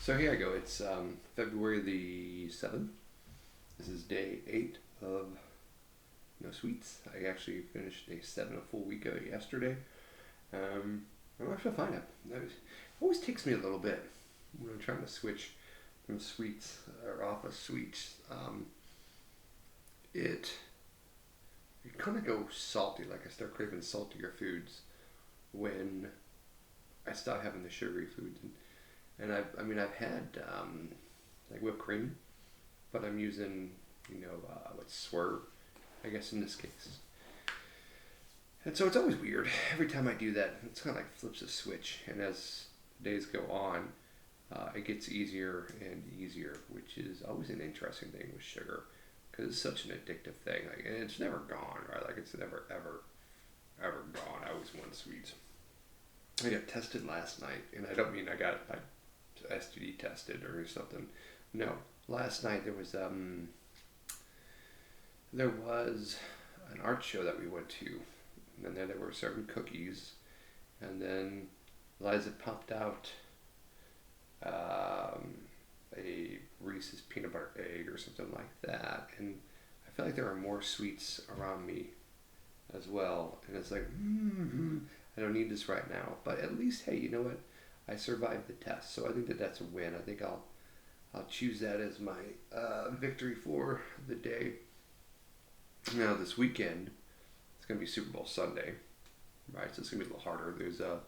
So here I go. It's February the 7th. This is day 8 of No Sweets. I actually finished day 7 a full week of it yesterday. I feel fine. It always takes me a little bit when I'm trying to switch from sweets or off of sweets. It kind of go salty. Like I start craving saltier foods when I stop having the sugary foods. And I've had like whipped cream, but I'm using what's Swerve, I guess in this case. And so it's always weird. Every time I do that, it's kind of like flips a switch. And as days go on, it gets easier and easier, which is always an interesting thing with sugar, because it's such an addictive thing. Like, and it's never gone, right? Like it's never ever gone. I always want sweets. I got tested last night, and I don't mean I got STD tested or something. No, last night there was an art show that we went to, and then there were serving cookies, and then Liza popped out a Reese's peanut butter egg or something like that, and I feel like there are more sweets around me as well, and it's like I don't need this right now, but at least, hey, you know what? I survived the test, so I think that that's a win. I think I'll choose that as my victory for the day. Now this weekend, it's gonna be Super Bowl Sunday, right? So it's gonna be a little harder. There's a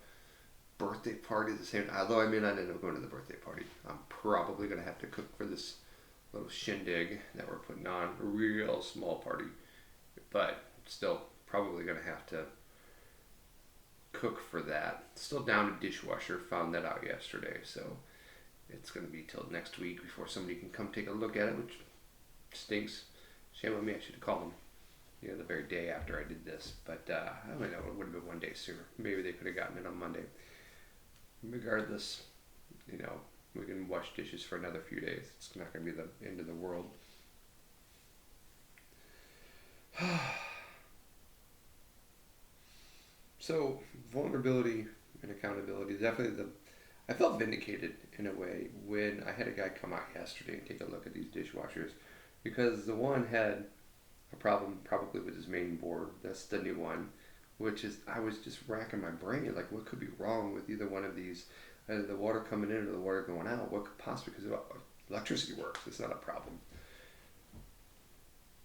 birthday party at the same time. Although I may not end up going to the birthday party, I'm probably gonna have to cook for this little shindig that we're putting on. A real small party, but still probably gonna have to cook for that. Still down a dishwasher. Found that out yesterday, so it's gonna be till next week before somebody can come take a look at it, which stinks. Shame on me. I should have called them, the very day after I did this. But I don't know. It would have been one day sooner. Maybe they could have gotten it on Monday. Regardless, we can wash dishes for another few days. It's not gonna be the end of the world. So vulnerability and accountability, definitely I felt vindicated in a way when I had a guy come out yesterday and take a look at these dishwashers, because the one had a problem probably with his main board. That's the new one, which is I was just racking my brain like what could be wrong with either one of these, either the water coming in or the water going out. What could possibly, because electricity works. It's not a problem.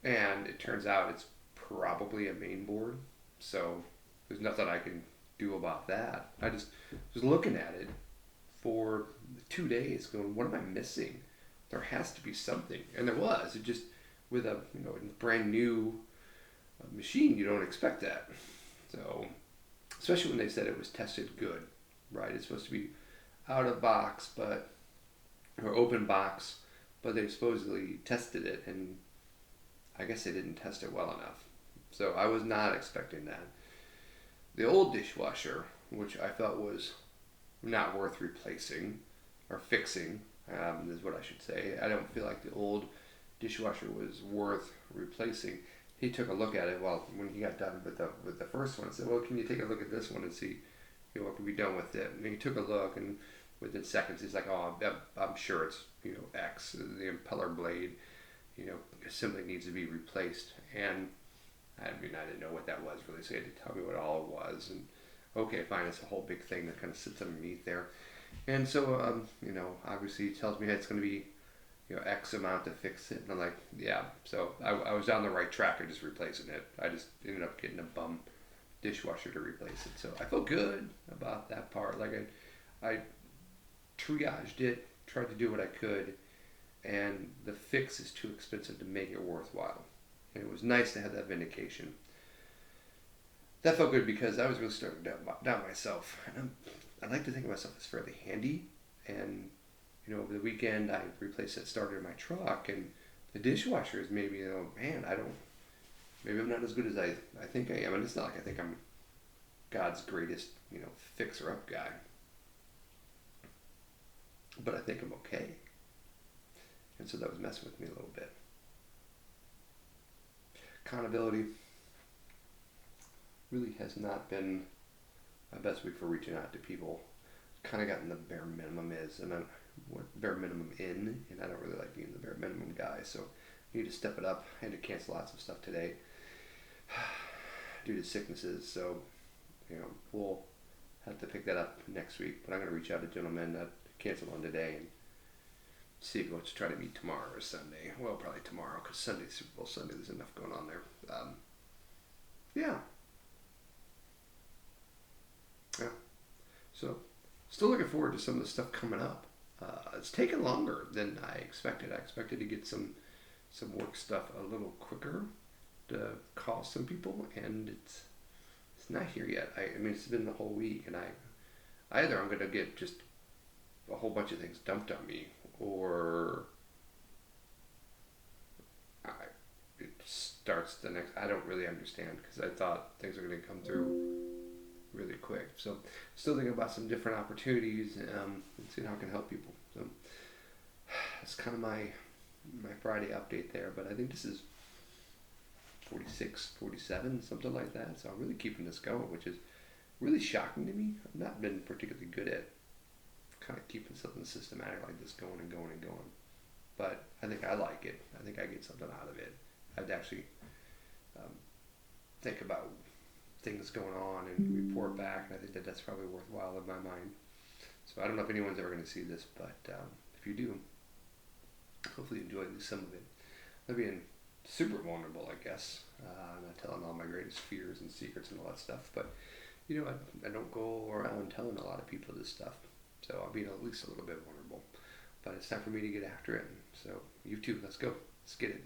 And it turns out it's probably a main board. So there's nothing I can do about that. I just was looking at it for 2 days going, what am I missing? There has to be something. And there was. It just, with a brand new machine, you don't expect that. So, especially when they said it was tested good, right? It's supposed to be out of box, or open box, but they supposedly tested it, and I guess they didn't test it well enough. So I was not expecting that. The old dishwasher, which I felt was not worth replacing or fixing, is what I should say. I don't feel like the old dishwasher was worth replacing. He took a look at it. Well, when he got done with the first one, I said, "Well, can you take a look at this one and see, what can be done with it?" And he took a look, and within seconds, he's like, "Oh, I'm sure it's X. The impeller blade, simply needs to be replaced." And I didn't know what that was really, so he had to tell me what all it was. And okay, fine, it's a whole big thing that kind of sits underneath there. And so, obviously he tells me it's going to be, X amount to fix it. And I'm like, yeah. So I was on the right track of just replacing it. I just ended up getting a bum dishwasher to replace it. So I felt good about that part. Like I triaged it, tried to do what I could, and the fix is too expensive to make it worthwhile. And it was nice to have that vindication. That felt good because I was really starting to doubt myself. And I like to think of myself as fairly handy. And, over the weekend I replaced that starter in my truck. And the dishwasher is maybe, maybe I'm not as good as I think I am. And it's not like I think I'm God's greatest, fixer-up guy. But I think I'm okay. And so that was messing with me a little bit. Accountability really has not been my best week for reaching out to people. Kind of gotten the bare minimum is, and I'm what bare minimum in, and I don't really like being the bare minimum guy. So I need to step it up. I had to cancel lots of stuff today due to sicknesses. So we'll have to pick that up next week. But I'm gonna reach out to gentlemen that canceled on today and see if we want to try to meet tomorrow or Sunday. Well, probably tomorrow because Sunday, Super Bowl Sunday, there's enough going on there. Yeah, yeah. So, still looking forward to some of the stuff coming up. It's taken longer than I expected. I expected to get some work stuff a little quicker to call some people, and it's not here yet. I mean, it's been the whole week, and either I'm gonna get just a whole bunch of things dumped on me, or I, it starts the next. I don't really understand because I thought things are gonna come through really quick. So, still thinking about some different opportunities and seeing how I can help people. So, that's kind of my Friday update there. But I think this is 46, 47, something like that. So I'm really keeping this going, which is really shocking to me. I've not been particularly good at kind of keeping something systematic like this going and going and going. But I think I like it. I think I get something out of it. I'd actually um, think about things going on and report back, and I think that that's probably worthwhile in my mind. So I don't know if anyone's ever going to see this, but if you do, hopefully you enjoy at least some of it. I'm being super vulnerable, I guess. I'm not telling all my greatest fears and secrets and all that stuff, but I don't go around telling a lot of people this stuff. So I'll be at least a little bit vulnerable. But it's time for me to get after it. So you too, let's go. Let's get it.